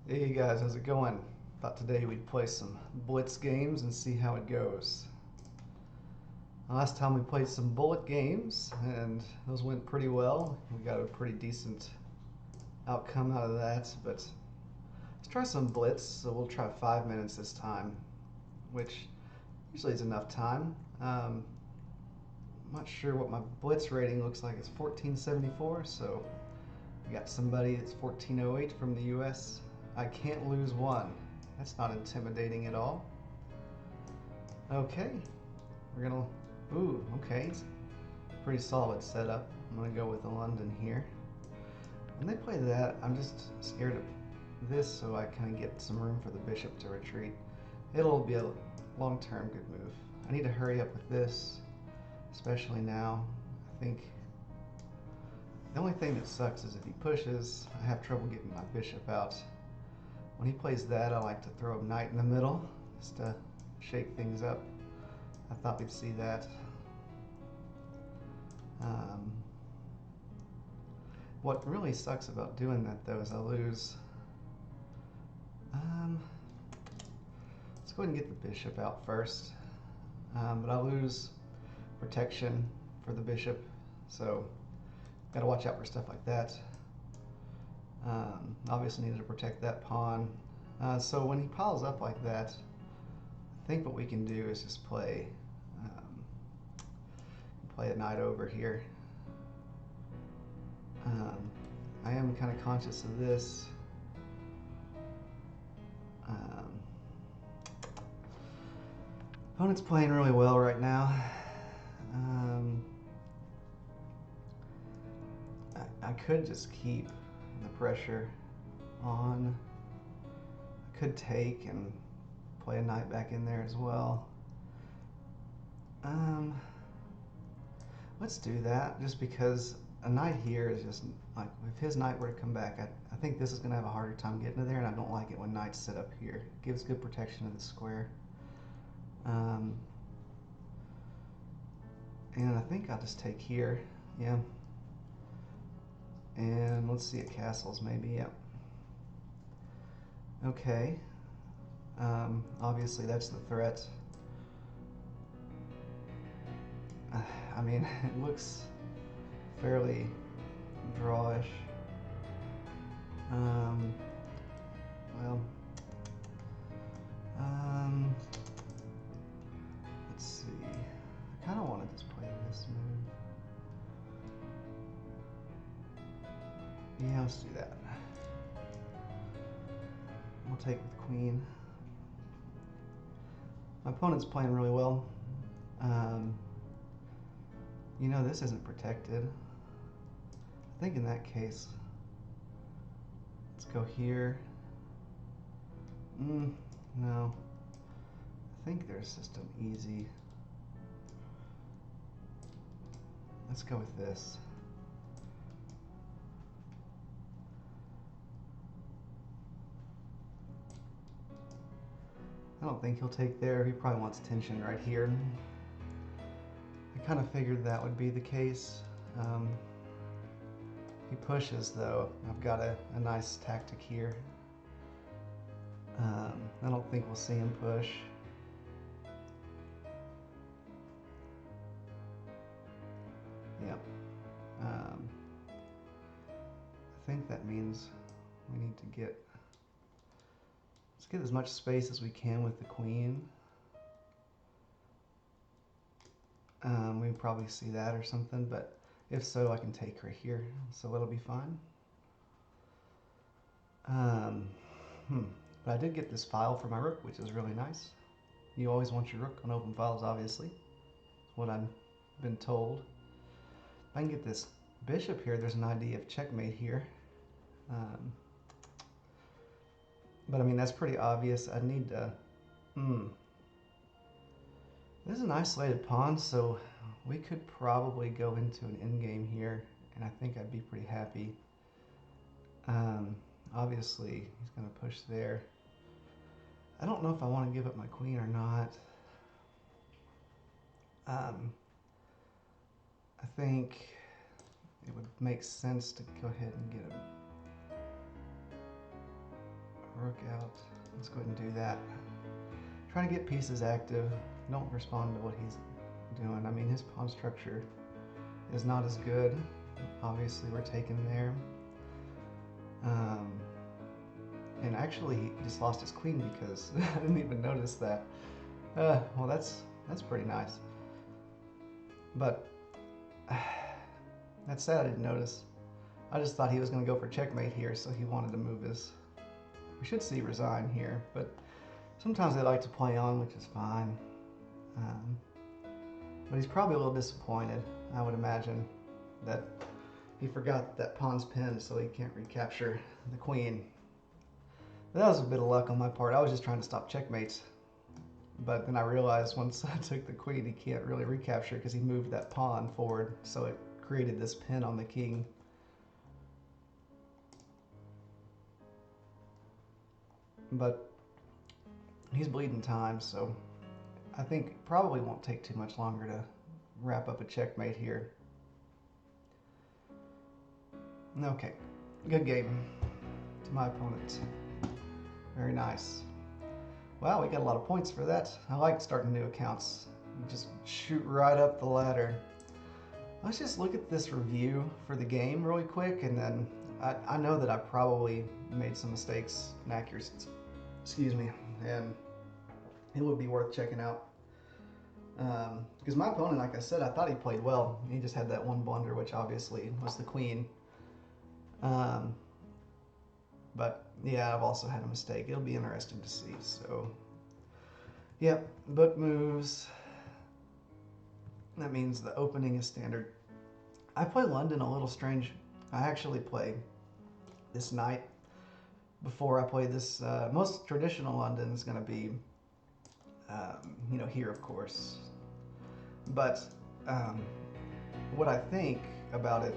Hey guys, how's it going? Thought today we'd play some Blitz games and see how it goes. Last time we played some bullet games and those went pretty well. We got a pretty decent outcome out of that, but let's try some Blitz. So we'll try 5 minutes this time, which usually is enough time. I'm not sure what my Blitz rating looks like. It's 1474, so we got somebody that's 1408 from the US. I can't lose one. That's not intimidating at all. Okay, we're gonna, ooh, okay, it's a pretty solid setup. I'm gonna go with the London here. When they play that, I'm just scared of this, so I kind of get some room for the bishop to retreat. It'll be a long-term good move. I need to hurry up with this, especially now. I think the only thing that sucks is if he pushes, I have trouble getting my bishop out. When he plays that, I like to throw a knight in the middle just to shake things up. I thought we'd see that. What really sucks about doing that though is I lose. Let's go ahead and get the bishop out first. But I lose protection for the bishop, so gotta watch out for stuff like that. Obviously needed to protect that pawn. So when he piles up like that, I think what we can do is just play a knight over here. I am kind of conscious of this. Opponent's playing really well right now. I could just keep the pressure on. I could take and play a knight back in there as well. Let's do that, just because a knight here is just like, if his knight were to come back, I think this is going to have a harder time getting to there, and I don't like it when knights sit up here. It gives good protection to the square. And I think I'll just take here, yeah. And let's see at castles maybe, yeah. Okay. Obviously that's the threat. I mean, it looks fairly drawish. Well, let's see. I kind of want to just play this move. Yeah, let's do that. We'll take with queen. My opponent's playing really well. You know, this isn't protected. I think in that case, let's go here. No. I think there's just an easy. Let's go with this. I don't think he'll take there. He probably wants tension right here. I kind of figured that would be the case. He pushes though. I've got a nice tactic here. I don't think we'll see him push. Yep. I think that means we need to let's get as much space as we can with the queen. We probably see that or something, but if so, I can take right here, so it'll be fine. But I did get this file for my rook, which is really nice. You always want your rook on open files, obviously. That's what I've been told. If I can get this bishop here, there's an idea of checkmate here. But I mean, that's pretty obvious. I need to... This is an isolated pawn, so we could probably go into an endgame here, and I think I'd be pretty happy. Obviously, he's going to push there. I don't know if I want to give up my queen or not. I think it would make sense to go ahead and get him rook out. Let's go ahead and do that. Trying to get pieces active. Don't respond to what he's doing. I mean, his pawn structure is not as good. Obviously, we're taking there. And actually, he just lost his queen because I didn't even notice that. Well, that's pretty nice. But that's sad I didn't notice. I just thought he was going to go for checkmate here, so he wanted to move his... We should see resign here, but sometimes they like to play on, which is fine. But he's probably a little disappointed, I would imagine, that he forgot that pawn's pinned, so he can't recapture the queen. But that was a bit of luck on my part. I was just trying to stop checkmates. But then I realized once I took the queen, he can't really recapture because he moved that pawn forward, so it created this pin on the king. But he's bleeding time, so I think it probably won't take too much longer to wrap up a checkmate here. Okay, good game to my opponent. Very nice. Wow, we got a lot of points for that. I like starting new accounts. You just shoot right up the ladder. Let's just look at this review for the game really quick, and then I know that I probably made some mistakes in accuracy. Excuse me, and it would be worth checking out. Because my opponent, like I said, I thought he played well. He just had that one blunder, which obviously was the queen. But yeah, I've also had a mistake. It'll be interesting to see. So, yep, book moves. That means the opening is standard. I play London a little strange. I actually play this knight before I play this. Most traditional London is going to be, you know, here, of course. But what I think about it,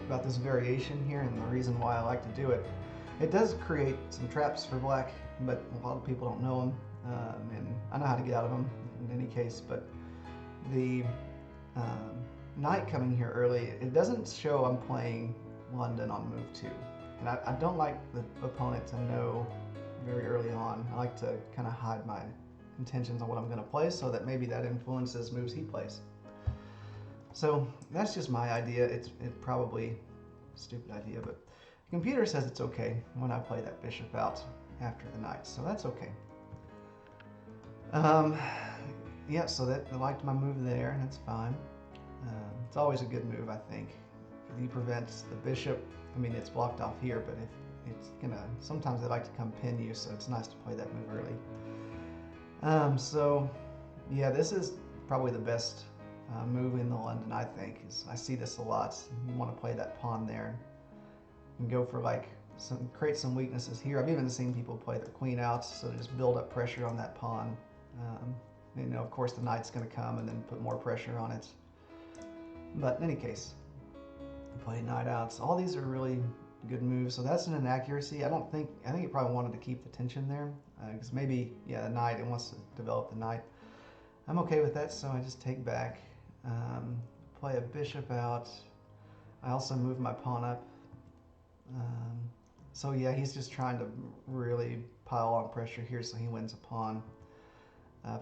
about this variation here, and the reason why I like to do it, it does create some traps for black, but a lot of people don't know them, and I know how to get out of them in any case. But the knight coming here early, it doesn't show I'm playing London on move 2, and I don't like the opponent to know very early on. I like to kind of hide my intentions on what I'm going to play, so that maybe that influences moves he plays. So that's just my idea. It's probably a stupid idea, but the computer says it's okay when I play that bishop out after the knight, so that's okay. Yeah, so that I liked my move there, and that's fine. It's always a good move, I think. He prevents the bishop. I mean, it's blocked off here, but if it's gonna, sometimes they like to come pin you, so it's nice to play that move early. So yeah, this is probably the best move in the London, I think. I see this a lot. You want to play that pawn there and go for like create some weaknesses here. I've even seen people play their queen out, so just build up pressure on that pawn. You know, of course, the knight's going to come and then put more pressure on it. But in any case, play knight out. So all these are really good moves. So that's an inaccuracy. I think it probably wanted to keep the tension there, because maybe, yeah, the knight, it wants to develop the knight. I'm okay with that, so I just take back. Play a bishop out. I also move my pawn up. So yeah, he's just trying to really pile on pressure here so he wins a pawn.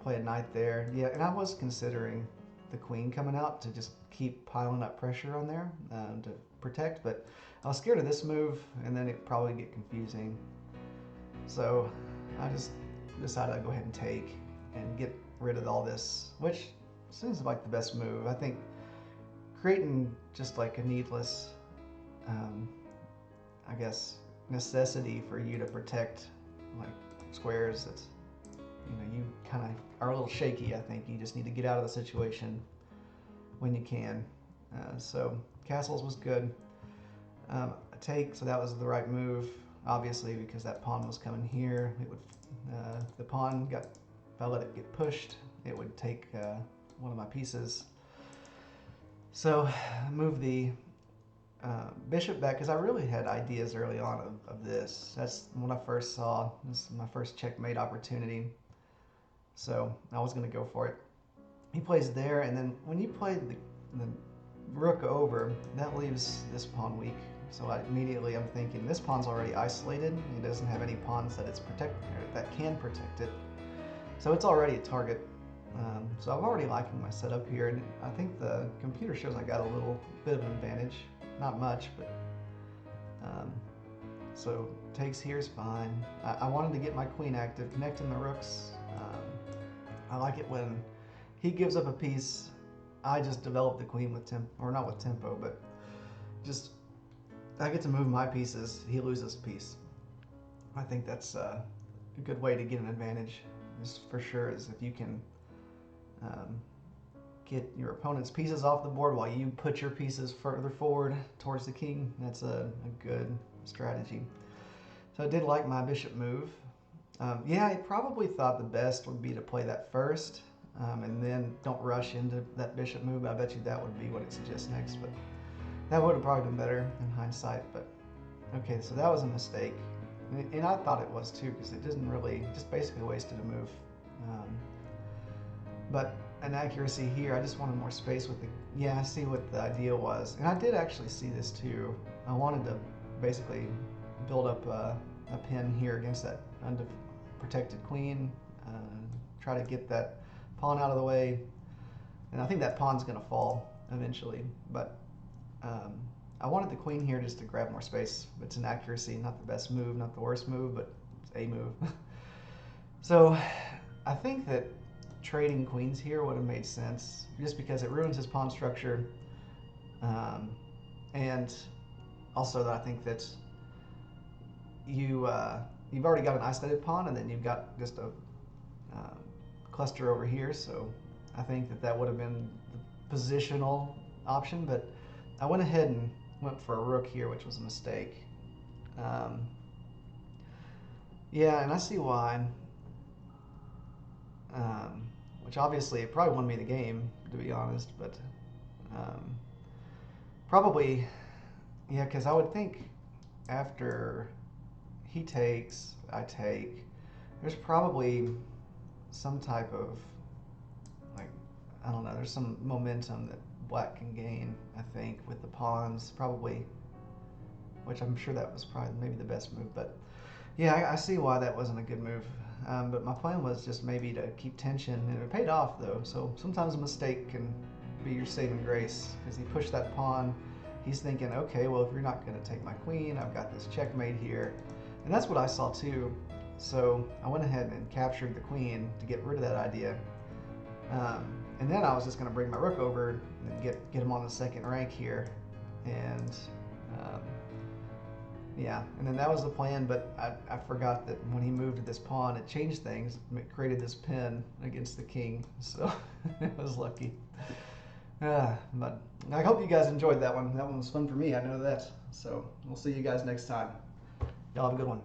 Play a knight there. Yeah, and I was considering the queen coming out to just keep piling up pressure on there to protect, but I was scared of this move, and then it'd probably get confusing. So I just decided I'd go ahead and take and get rid of all this, which seems like the best move. I think creating just like a needless, I guess, necessity for you to protect like squares, that's, you know, you kind of are a little shaky. I think you just need to get out of the situation when you can. So castles was good. A take, so that was the right move, obviously, because that pawn was coming here. It would, the pawn got, if I let it get pushed, it would take one of my pieces. So move the bishop back, because I really had ideas early on of this. That's when I first saw, this is my first checkmate opportunity. So I was going to go for it. He plays there, and then when you play the rook over, that leaves this pawn weak, So immediately I'm thinking this pawn's already isolated. He doesn't have any pawns that it's that can protect it. So it's already a target. So I'm already liking my setup here, and I think the computer shows I got a little bit of an advantage. Not much, but so takes here is fine. I wanted to get my queen active, connecting the rooks. I like it when he gives up a piece. I just develop the queen with tempo, or not with tempo, but just I get to move my pieces. He loses a piece. I think that's a good way to get an advantage. This for sure is if you can get your opponent's pieces off the board while you put your pieces further forward towards the king. That's a good strategy. So I did like my bishop move. Yeah, I probably thought the best would be to play that first, and then don't rush into that bishop move. I bet you that would be what it suggests next, but that would have probably been better in hindsight. But okay, so that was a mistake, and I thought it was too, because it didn't really, just basically wasted a move. But an accuracy here, I just wanted more space with the, yeah, I see what the idea was. And I did actually see this too. I wanted to basically build up a pin here against that unprotected queen, try to get that pawn out of the way. And I think that pawn's gonna fall eventually, but I wanted the queen here just to grab more space. It's an accuracy, not the best move, not the worst move, but it's a move. So I think that trading queens here would have made sense, just because it ruins his pawn structure, and also that I think that you've already got an isolated pawn, and then you've got just a cluster over here. So I think that that would have been the positional option, but I went ahead and went for a rook here, which was a mistake. Yeah, and I see why. Which obviously it probably won me the game, to be honest, but probably, yeah, because I would think after he takes, I take, there's probably some type of, like, I don't know, there's some momentum that black can gain, I think, with the pawns, probably, which I'm sure that was probably maybe the best move, but yeah, I see why that wasn't a good move. But my plan was just maybe to keep tension, and it paid off though. So sometimes a mistake can be your saving grace, because he pushed that pawn. He's thinking, okay, well, if you're not going to take my queen, I've got this checkmate here. And that's what I saw too. So I went ahead and captured the queen to get rid of that idea. And then I was just going to bring my rook over and get him on the second rank here. And yeah, and then that was the plan, but I forgot that when he moved this pawn, it changed things. It created this pin against the king, so it was lucky. But I hope you guys enjoyed that one. That one was fun for me, I know that. So we'll see you guys next time. Y'all have a good one.